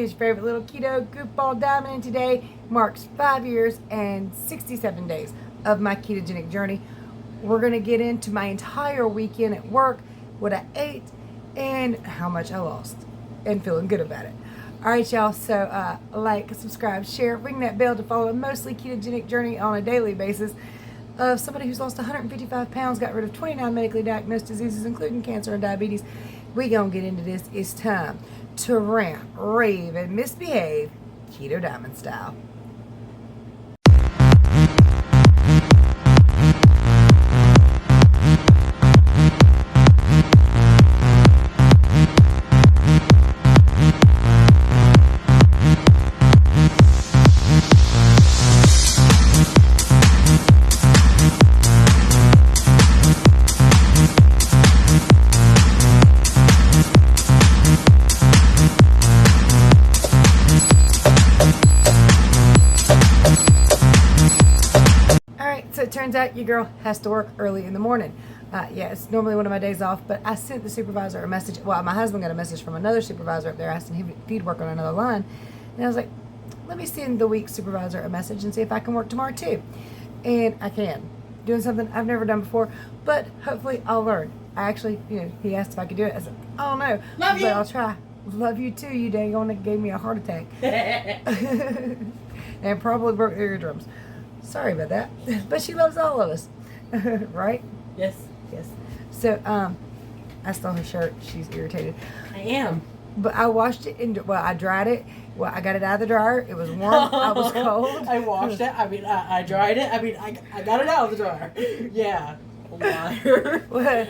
is your favorite little keto goofball diamond, and today marks 5 years and 67 days of my ketogenic journey. We're going to get into my entire weekend at work, what I ate, and how much I lost, and feeling good about it. All right, y'all, so like, subscribe, share, ring that bell to follow a mostly ketogenic journey on a daily basis of somebody who's lost 155 pounds, got rid of 29 medically diagnosed diseases, including cancer and diabetes. We gonna get into this. It's time to rant, rave, and misbehave, Keto Diamond style. So it turns out your girl has to work early in the morning. Yeah, it's normally one of my days off, but I sent the supervisor a message. Well, my husband got a message from another supervisor up there asking him if he'd work on another line. And I was like, let me send the week supervisor a message and see if I can work tomorrow too. And I can. Doing something I've never done before, but hopefully I'll learn. I actually, he asked if I could do it. I said, oh no, Love you. But I'll try. Love you too, you dang on it, gave me a heart attack. And probably broke their eardrums. Sorry about that, but she loves all of us, right? Yes. Yes. So, I stole her shirt. She's irritated. I am. But I washed it I dried it. Well, I got it out of the dryer. It was warm. I was cold. I washed it. I dried it. I got it out of the dryer. Yeah. Liar. Well,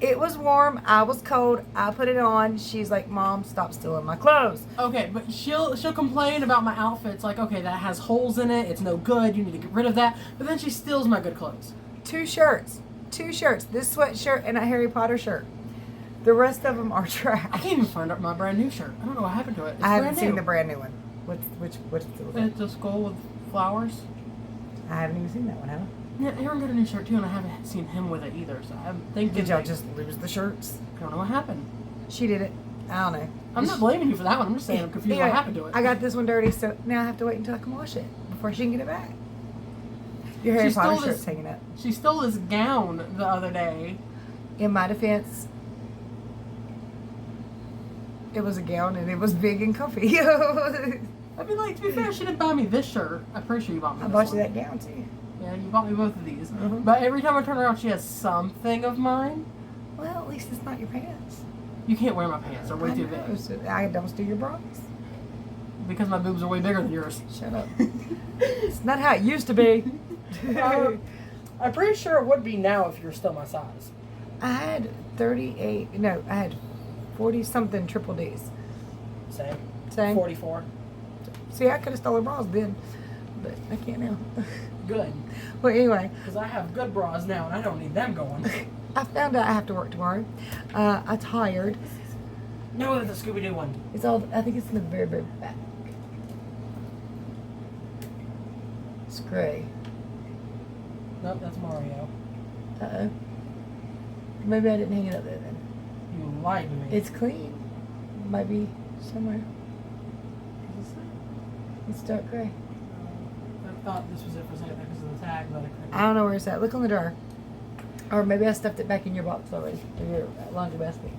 it was warm. I was cold. I put it on. She's like, Mom, stop stealing my clothes. Okay, but she'll complain about my outfits. Like, okay, that has holes in it. It's no good. You need to get rid of that. But then she steals my good clothes. Two shirts. This sweatshirt and a Harry Potter shirt. The rest of them are trash. I can't even find my brand new shirt. I don't know what happened to it. It's I haven't brand seen new. the brand new one. What's the It's a skull with flowers. I haven't even seen that one, have I? Yeah, Aaron got a new shirt too, and I haven't seen him with it either. So I'm thinking. Did y'all just lose the shirts? I don't know what happened. She did it. I don't know. I'm not blaming you for that one. I'm just saying I'm confused Anyway, what happened to it. I got this one dirty, so now I have to wait until I can wash it before she can get it back. Your Harry She Potter stole shirt's this- hanging up. She stole this gown the other day. In my defense, it was a gown and it was big and comfy. I mean, like, to be fair, she didn't buy me this shirt. I'm pretty sure you bought me I this bought one. you that gown too. Yeah, you bought me both of these. Mhm. But every time I turn around, she has something of mine. Well, at least it's not your pants. You can't wear my pants. They're way I too know, big. so I don't steal your bras. Because my boobs are way bigger than yours. Shut up. It's not how it used to be. I'm pretty sure it would be now if you're still my size. I had 38. No, I had 40 something triple D's. Same. 44. See, I could have stolen bras then, but I can't now. Good. Well, anyway, Because I have good bras now, and I don't need them going. I found out I have to work tomorrow. I'm tired. No, the Scooby-Doo one. It's all. I think it's in the very, very back. It's gray. Nope, that's Mario. Uh-oh. Maybe I didn't hang it up there then. You lied to me. It's clean. Might be somewhere. It's dark gray. I thought this was it for a second because of the tag, but I couldn't. I don't know where it's at. Look on the drawer. Or maybe I stuffed it back in your box already. In your laundry basket.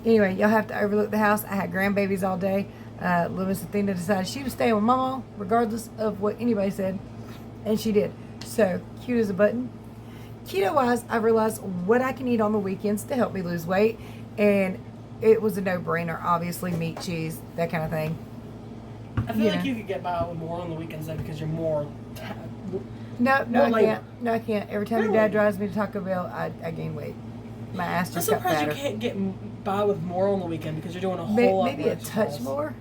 Anyway, y'all have to overlook the house. I had grandbabies all day. Little Miss Athena decided she was staying with Mama, regardless of what anybody said. And she did. So, cute as a button. Keto-wise, I realized what I can eat on the weekends to help me lose weight. And it was a no-brainer. Obviously, meat, cheese, that kind of thing. I feel Yeah. like you could get by with more on the weekends then because you're more. No, More I labor. can't. No, I can't. Every time your Really? dad drives me to Taco Bell, I gain weight. My ass I'm just got surprised fatter. you can't get by with more on the weekend because you're doing a whole lot Maybe more a touch exercise. more.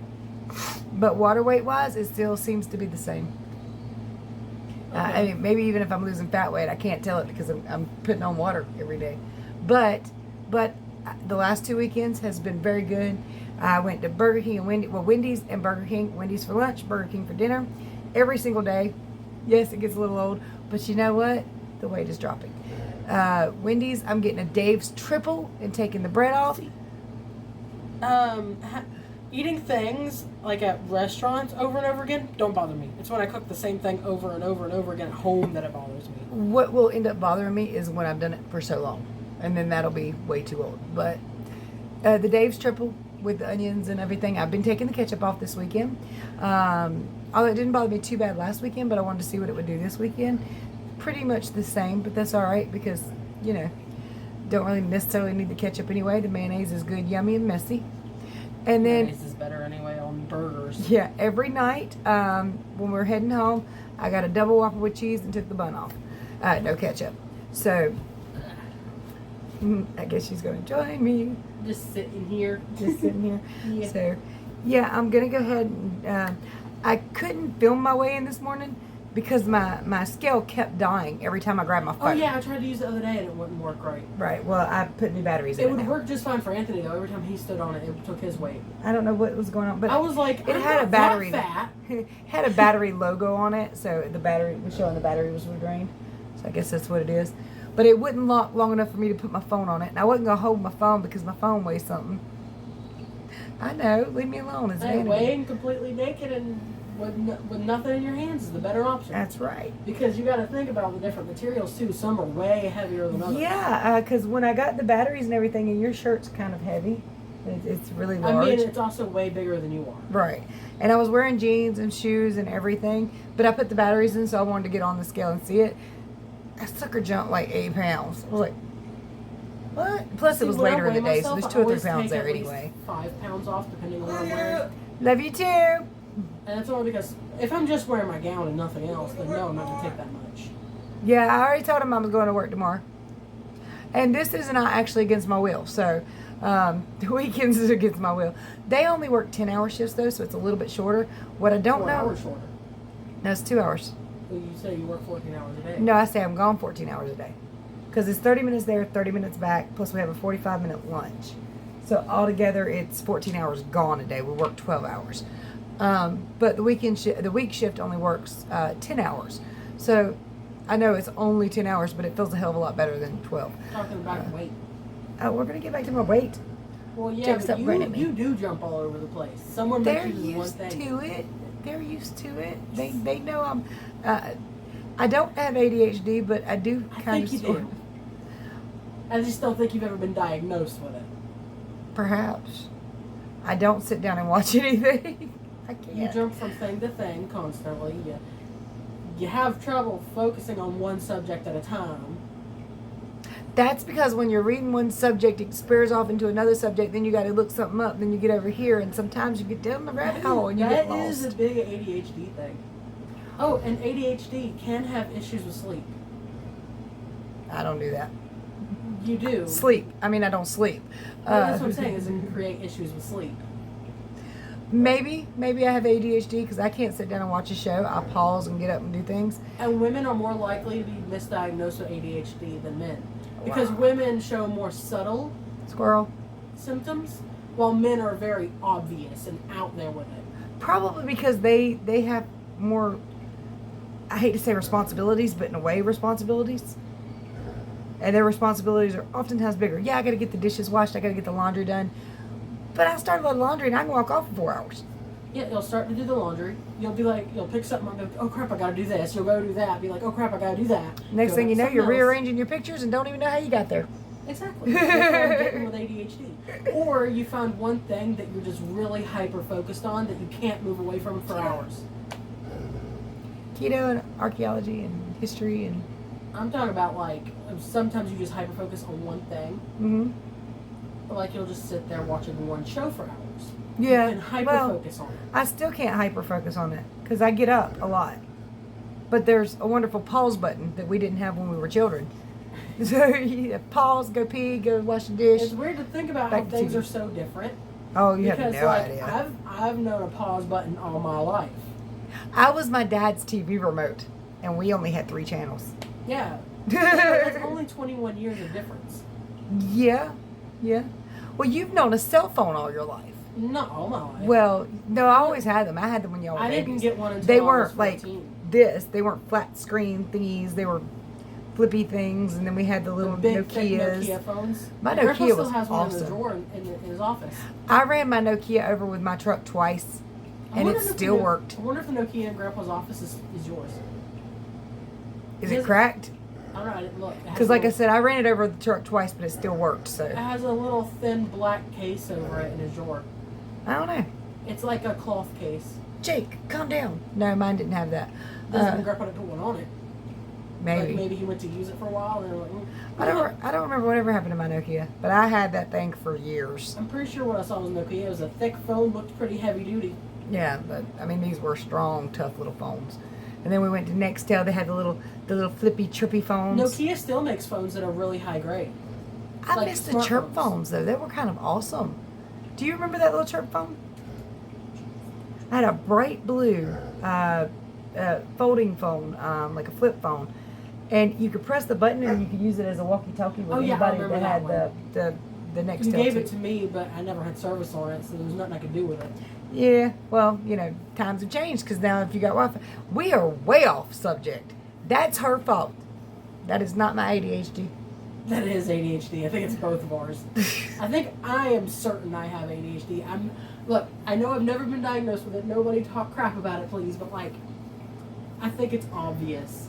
But water weight wise, it still seems to be the same. I Okay. mean, maybe even if I'm losing fat weight, I can't tell it because I'm putting on water every day. But the last 2 weekends has been very good. I went to Burger King and Wendy's and Burger King. Wendy's for lunch, Burger King for dinner, every single day. Yes, it gets a little old, but you know what? The weight is dropping. Wendy's, I'm getting a Dave's triple and taking the bread off. Eating things like at restaurants over and over again don't bother me. It's when I cook the same thing over and over and over again at home that it bothers me. What will end up bothering me is when I've done it for so long, and then that'll be way too old. But the Dave's triple with the onions and everything, I've been taking the ketchup off this weekend. Although it didn't bother me too bad last weekend, but I wanted to see what it would do this weekend. Pretty much the same, but that's all right because, you know, don't really necessarily need the ketchup anyway. The mayonnaise is good, yummy, and messy. And then Mayonnaise is better anyway on burgers. yeah, every night when we're heading home, I got a double Whopper with cheese and took the bun off. No ketchup. So I guess she's going to join me. Just sitting here. Just sitting here. Yeah. So yeah, I'm going to go ahead and I couldn't film my way in this morning because my scale kept dying every time I grabbed my phone. Oh yeah, I tried to use it the other day and it wouldn't work right. Right. Well, I put new batteries in It it would now. work just fine for Anthony though. Every time he stood on it, it took his weight. I don't know what was going on, but I was like, it I'm had not a battery. that fat. It had a battery logo on it, so the battery was showing the battery was drained. So I guess that's what it is. But it wouldn't lock long enough for me to put my phone on it, and I wasn't gonna hold my phone because my phone weighs something. I know. Leave me alone. It's Hey, vanity. weighing completely naked and with nothing in your hands is the better option. That's right. Because you got to think about all the different materials too. Some are way heavier than others. Yeah, because when I got the batteries and everything, and your shirt's kind of heavy, it's really large. I mean, it's also way bigger than you are. Right. And I was wearing jeans and shoes and everything, but I put the batteries in, so I wanted to get on the scale and see it. That sucker jumped like 8 pounds. I was like, what? Plus, See, it was when I later in the weigh day, so myself, there's 2 or 3 I always pounds take there at least anyway. 5 pounds off, depending on what I'm wearing. Love you too. And that's only because if I'm just wearing my gown and nothing else, then no, I'm not gonna take that much. Yeah, I already told him I was going to work tomorrow. And this is not actually against my will, so the weekends is against my will. They only work 10-hour shifts though, so it's a little bit shorter. What I don't 4 know, hours shorter. no, it's 2 hours. Well, you say you work 14 hours a day. No, I say I'm gone 14 hours a day. Because it's 30 minutes there, 30 minutes back, plus we have a 45-minute lunch. So altogether, it's 14 hours gone a day. We work 12 hours. But the week shift only works 10 hours. So I know it's only 10 hours, but it feels a hell of a lot better than 12. Talking about weight. We're going to get back to my weight. Well, yeah, Jake's but up grinning at me. you do jump all over the place. Someone They're mentions one used thing. to it. They're used to it. They know I'm... I don't have ADHD, but I do I kind think of... you do. I just don't think you've ever been diagnosed with it. Perhaps. I don't sit down and watch anything. I can't. You jump from thing to thing constantly. You have trouble focusing on one subject at a time. That's because when you're reading one subject, it spurs off into another subject, then you got to look something up, then you get over here, and sometimes you get down the rabbit hole and you get That is lost. a big ADHD thing. Oh, and ADHD can have issues with sleep. I don't do that. You do. Sleep. I mean, I don't sleep. That's what I'm saying, is it can create issues with sleep. Maybe I have ADHD because I can't sit down and watch a show. I pause and get up and do things. And women are more likely to be misdiagnosed with ADHD than men. Because Wow. women show more subtle Squirrel. symptoms, while men are very obvious and out there with it. Probably because they have more, I hate to say responsibilities, but in a way responsibilities. And their responsibilities are oftentimes bigger. Yeah, I got to get the dishes washed. I got to get the laundry done. But I start a load of laundry and I can walk off in 4 hours. Yeah, you'll start to do the laundry. You'll be like, you'll pick something up and go, oh crap, I gotta do this. You'll go do that. Be like, oh crap, I gotta do that. Next Go thing you do know, something you're else. rearranging your pictures and don't even know how you got there. Exactly. That's what I'm getting with ADHD. Or you find one thing that you're just really hyper focused on that you can't move away from for hours. Keto and archaeology and history and... I'm talking about like, sometimes you just hyper focus on one thing. Mm-hmm. Like you'll just sit there watching one show for hours. Yeah, You can hyper well, focus on it. I still can't hyper focus on it because I get up a lot. But there's a wonderful pause button that we didn't have when we were children. So you pause, go pee, go wash the dish. It's weird to think about Back how to things TV. are so different. Oh, you have Because no like idea. I've known a pause button all my life. I was my dad's TV remote, and we only had 3 channels. Yeah. It's only 21 years of difference. Yeah. Well, you've known a cell phone all your life. Not all my life. Well, no, I always had them. I had them when y'all were I didn't babies. get one until They I was weren't like 14. this. They weren't flat screen thingies. They were flippy things, and then we had the little big, thick Nokias. Nokia phones. My Grandpa Nokia still was has one in the awesome. drawer in his office. I ran my Nokia over with my truck twice, and it still worked. I wonder if the Nokia in Grandpa's office is yours. Is it cracked? I don't know. I didn't look. Because like I said, I ran it over the truck twice, but it still worked. So it has a little thin black case over it in his drawer. I don't know. It's like a cloth case. Jake, calm down. No, mine didn't have that. Doesn't mean Grandpa didn't put one on it. Maybe. Like maybe he went to use it for a while and they were like, I don't remember whatever happened to my Nokia, but I had that thing for years. I'm pretty sure what I saw was Nokia. It was a thick phone, looked pretty heavy duty. Yeah, but I mean these were strong, tough little phones. And then we went to Nextel. They had the little flippy, trippy phones. Nokia still makes phones that are really high grade. I like miss the chirp smartphones. phones though. They were kind of awesome. Do you remember that little chirp phone? I had a bright blue folding phone, like a flip phone, and you could press the button and you could use it as a walkie-talkie with Oh, yeah, I anybody remember that that had the Nextel. You gave too. it to me, but I never had service on it, so there was nothing I could do with it. Yeah, well, you know, times have changed because now if you got Wi-Fi, we are way off subject. That's her fault. That is not my ADHD. That is ADHD. I think it's both of ours. I think I am certain I have ADHD. Look, I know I've never been diagnosed with it. Nobody talk crap about it, please. But like, I think it's obvious.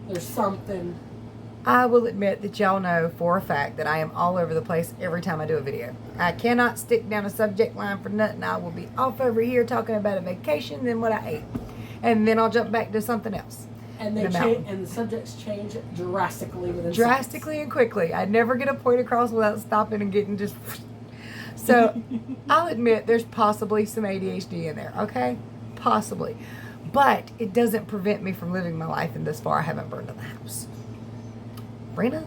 There's something. I will admit that y'all know for a fact that I am all over the place every time I do a video. I cannot stick down a subject line for nothing. I will be off over here talking about a vacation, then what I ate, and then I'll jump back to something else. And they change, and the subjects change drastically within drastically and quickly. I never get a point across without stopping and getting just. So, I'll admit there's possibly some ADHD in there. Okay, possibly, but it doesn't prevent me from living my life. And thus far, I haven't burned down the house. Rena,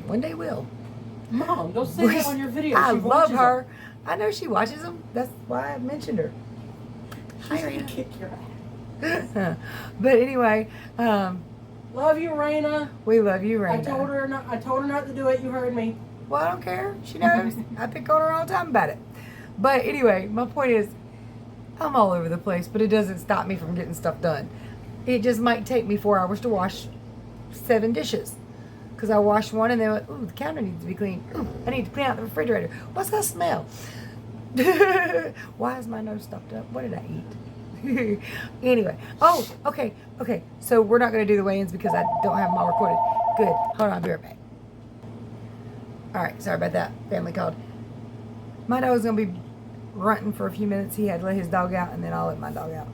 one day will. Mom, don't say that on your video. I She love watches her. them. I know she watches them. That's why I mentioned her. She's gonna kick your ass. But anyway, Love you, Raina. we love you, Rena. I told her not to do it. You heard me. Well, I don't care. She knows. I pick on her all the time about it. But anyway, my point is, I'm all over the place, but it doesn't stop me from getting stuff done. It just might take me 4 hours to wash 7 dishes. Because I wash one and then, like, ooh, the counter needs to be clean. Ooh, I need to clean out the refrigerator. What's that smell? Why is my nose stuffed up? What did I eat? Anyway. Oh, okay. So we're not going to do the weigh-ins because I don't have them all recorded. Good. Hold on, I'll be right back. All right, sorry about that. Family called. My dog's going to be grunting for a few minutes. He had to let his dog out, and then I'll let my dog out.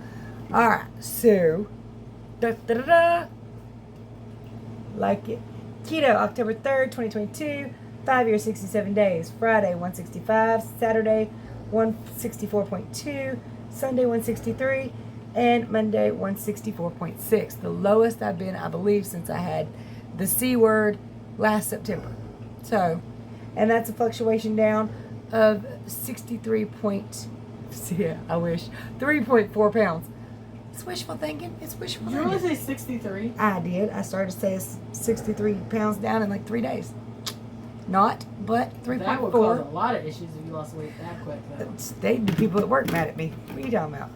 All right, so, like it. Keto, October 3rd, 2022, 5 years, 67 days. Friday, 165. Saturday, 164.2. Sunday, 163. And Monday, 164.6. The lowest I've been, I believe, since I had the C word last September. So, and that's a fluctuation down of 3.4 pounds. It's wishful thinking. It's wishful Did you thinking. really say 63? I did. I started to say it's 63 pounds down in like 3 days. Not, but 3.4. That would cause a lot of issues if you lost weight that quick, though. The people at work mad at me. What are you talking about?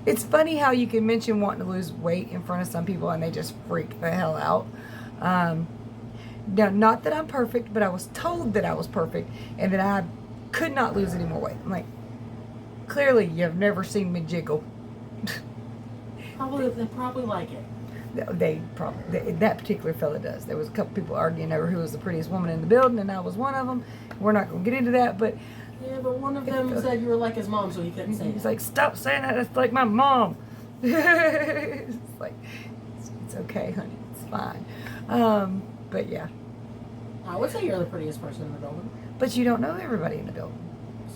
It's funny how you can mention wanting to lose weight in front of some people and they just freak the hell out. Now, not that I'm perfect, but I was told that I was perfect and that I could not lose any more weight. I'm like, clearly you've never seen me jiggle. They probably like it. That particular fella does. There was a couple people arguing over who was the prettiest woman in the building, and I was one of them. We're not going to get into that, but Yeah, but one of them said you were like his mom, so he couldn't say he's it. like, stop saying that. That's like my mom. It's like, it's okay, honey. It's fine. But yeah. I would say you're the prettiest person in the building. But you don't know everybody in the building.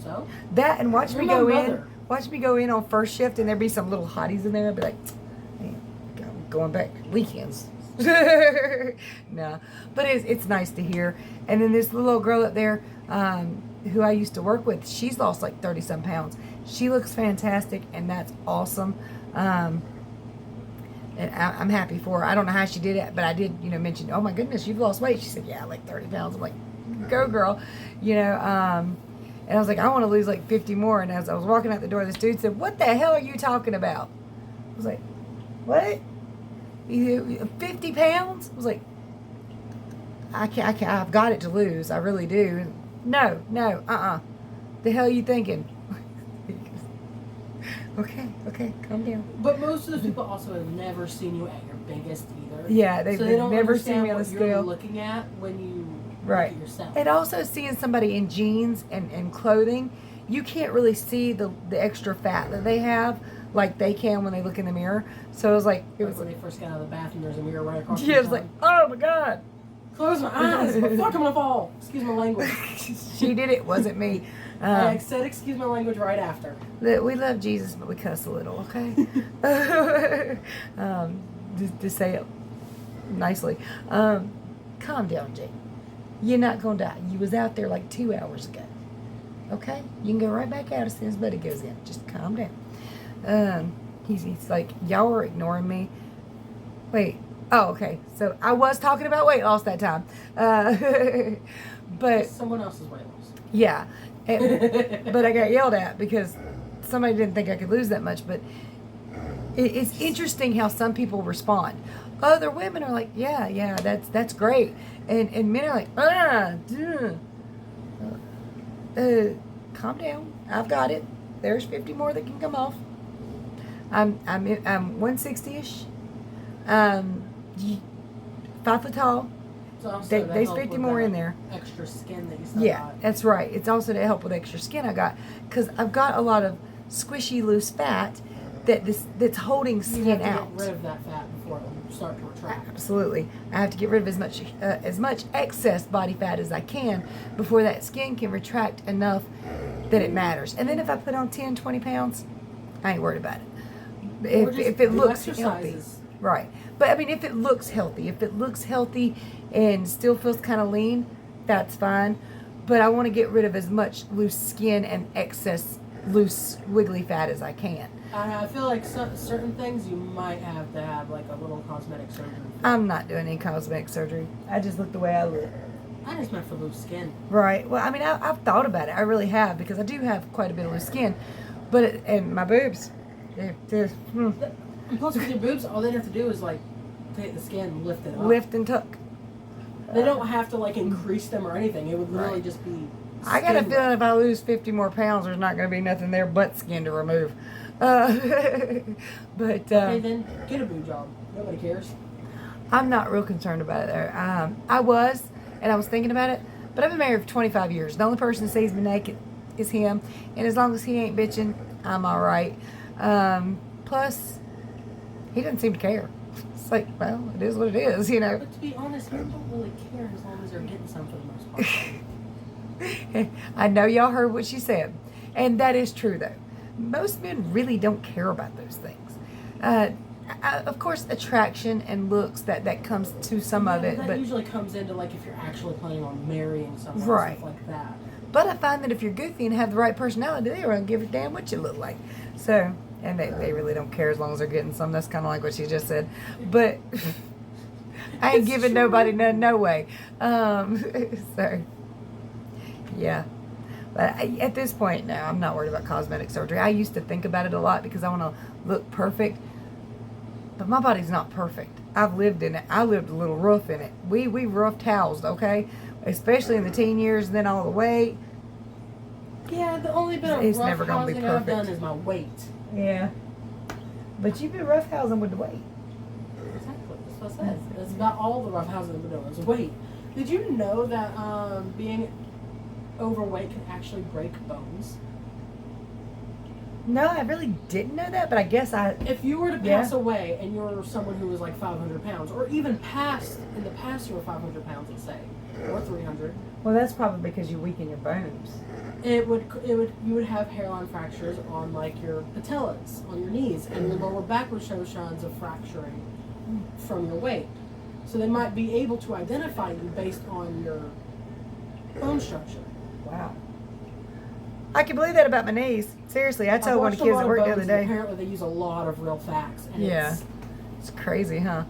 So? That and watch You're me my go mother. in. Watch me go in on first shift, and there'd be some little hotties in there. I'd be like, "Man, I'm going back weekends." No, but it's nice to hear. And then this little old girl up there, who I used to work with, she's lost like 30-some pounds. She looks fantastic, and that's awesome. And I'm happy for her. I don't know how she did it, but I did, mention, oh my goodness, you've lost weight. She said, yeah, like 30 pounds. I'm like, go girl, and I was like, I want to lose like 50 more. And as I was walking out the door, this dude said, what the hell are you talking about? I was like, what? 50 pounds? I was like, I can't, I've got it to lose. I really do. No, the hell you thinking? Okay, calm down. But most of those people also have never seen you at your biggest either. Yeah, so they've never seen me on the what scale. You're looking at when you Right. look at yourself. And also seeing somebody in jeans and clothing, you can't really see the extra fat that they have like they can when they look in the mirror. So it was like, when they first got out of the bathroom, there's a mirror right across. Yeah, it was like, oh my God. Close my eyes. Fuck, I'm gonna fall. Excuse my language. She did it, wasn't me. I said excuse my language right after. We love Jesus, but we cuss a little, okay? Just to say it nicely. Calm down, Jake. You're not gonna die. You was out there like 2 hours ago. Okay? You can go right back out as soon as Buddy goes in. Just calm down. He's like, y'all are ignoring me. Wait. Oh, okay. So I was talking about weight loss that time. But someone else's weight loss. Yeah. But I got yelled at because somebody didn't think I could lose that much. But it's interesting how some people respond. Other women are like, yeah, that's great. And men are like, calm down. I've got it. There's 50 more that can come off. I'm 160-ish. 5 foot tall. There's 50 more in there. Extra skin that you still Yeah, got. that's right. It's also to help with extra skin I got. Because I've got a lot of squishy, loose fat that's holding skin you have to out. get rid of that fat before it will start to retract. Absolutely. I have to get rid of as much excess body fat as I can before that skin can retract enough that it matters. And then if I put on 10, 20 pounds, I ain't worried about it. If it looks healthy. Right. But I mean, if it looks healthy and still feels kind of lean, that's fine. But I want to get rid of as much loose skin and excess loose wiggly fat as I can. I feel like certain things you might have to have like a little cosmetic surgery. I'm not doing any cosmetic surgery. I just look the way I look. I just meant for loose skin. Right. Well, I mean, I've thought about it. I really have, because I do have quite a bit of loose skin. But and my boobs, they're And plus, with your boobs, all they have to do is like take the skin and lift it up. lift and tuck. They don't have to like increase them or anything. It would literally just be. I got a skin feeling if I lose 50 more pounds, there's not going to be nothing there but skin to remove. But Okay, then get a boob job. Nobody cares. I'm not real concerned about it there. I was thinking about it, but I've been married for 25 years. The only person that sees me naked is him, and as long as he ain't bitching, I'm all right. Plus, he doesn't seem to care. It's like, well, it is what it is, you know. But to be honest, men don't really care as long as they're getting some for the most part. I know y'all heard what she said, and that is true though. Most men really don't care about those things. Of course, attraction and looks that comes to some of it, that but usually comes into like if you're actually planning on marrying someone, Right. stuff like that. but I find that if you're goofy and have the right personality, they don't give a damn what you look like. So, and they really don't care as long as they're getting some. That's kind of like what she just said, but I ain't It's giving true. nobody none, no way. So, yeah. But at this point now, I'm not worried about cosmetic surgery. I used to think about it a lot because I want to look perfect. But my body's not perfect. I've lived in it. I lived a little rough in it. We rough housed, okay? Especially in the teen years and then all the way. Yeah, the only bit of It's rough never gonna be housing I've done perfect. is my weight. Yeah. But you've been rough housing with the weight. Exactly. That's what I said. That's about all the rough housing I've been doing is weight. Did you know that being overweight can actually break bones? No, I really didn't know that, but I guess If you were to Yeah. pass away and you're someone who was like 500 pounds, or even in the past you were 500 pounds, let's say, or 300, well, that's probably because you weaken your bones. you would have hairline fractures on like your patellas, on your knees, and your lower back would show signs of fracturing from your weight. So they might be able to identify you based on your bone structure. Wow. I can believe that about my knees. Seriously, I I've told one of watched the a kids lot at of work the bones, other and day. apparently they use a lot of real facts. And Yeah. It's crazy, huh?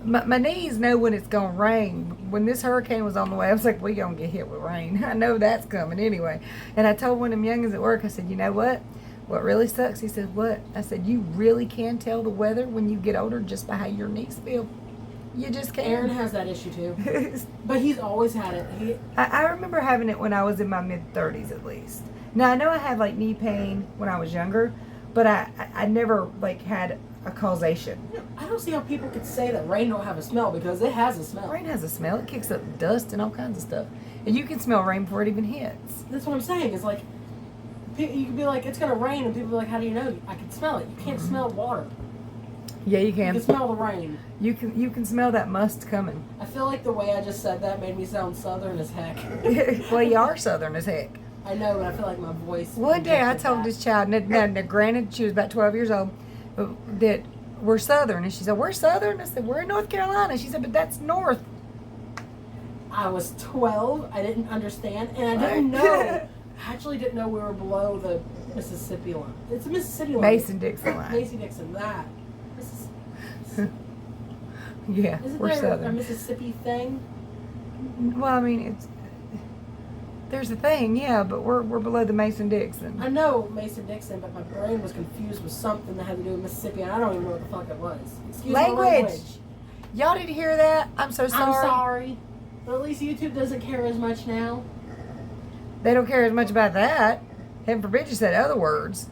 My knees know when it's going to rain. When this hurricane was on the way, I was like, we going to get hit with rain. I know that's coming anyway. And I told one of them youngins at work, I said, you know what? What really sucks, he said, what? I said, you really can tell the weather when you get older just by how your knees feel. You just can. Aaron has that issue too. But he's always had it. I remember having it when I was in my mid-30s at least. Now, I know I had like knee pain when I was younger, but I never like had a causation. I don't see how people could say that rain don't have a smell, because it has a smell. Rain has a smell. It kicks up dust and all kinds of stuff. And you can smell rain before it even hits. That's what I'm saying. It's like, you could be like, it's going to rain, and people are like, how do you know? I can smell it. You can't smell water. Yeah, you You can. can smell the rain. You can smell that must coming. I feel like the way I just said that made me sound southern as heck. Well, you are southern as heck. I know, but I feel like my voice. One day I rejected told that. this child, now granted she was about 12 years old, that we're southern. And she said, we're southern? I said, we're in North Carolina. She said, but that's north. I was 12. I didn't understand, and I didn't know. I actually didn't know we were below the Mississippi line. It's a Mississippi line. Mason-Dixon line. Mason-Dixon, that. Yeah, Isn't we're there a southern. Mississippi thing? Well, I mean, there's a thing, yeah, but we're below the Mason-Dixon. I know Mason-Dixon, but my brain was confused with something that had to do with Mississippi, and I don't even know what the fuck it was. Excuse my language. Y'all didn't hear that? I'm so sorry. I'm sorry. But at least YouTube doesn't care as much now. They don't care as much about that. Heaven forbid you said other words.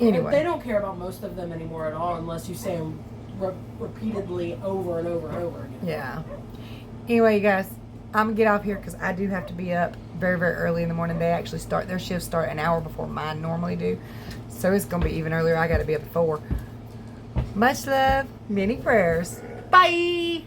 Anyway. They don't care about most of them anymore at all, unless you say them repeatedly over and over and over again. Yeah. Anyway, you guys, I'm going to get off here because I do have to be up very, very early in the morning. They actually their shifts start an hour before mine normally do. So it's going to be even earlier. I got to be up at 4. Much love, many prayers. Bye.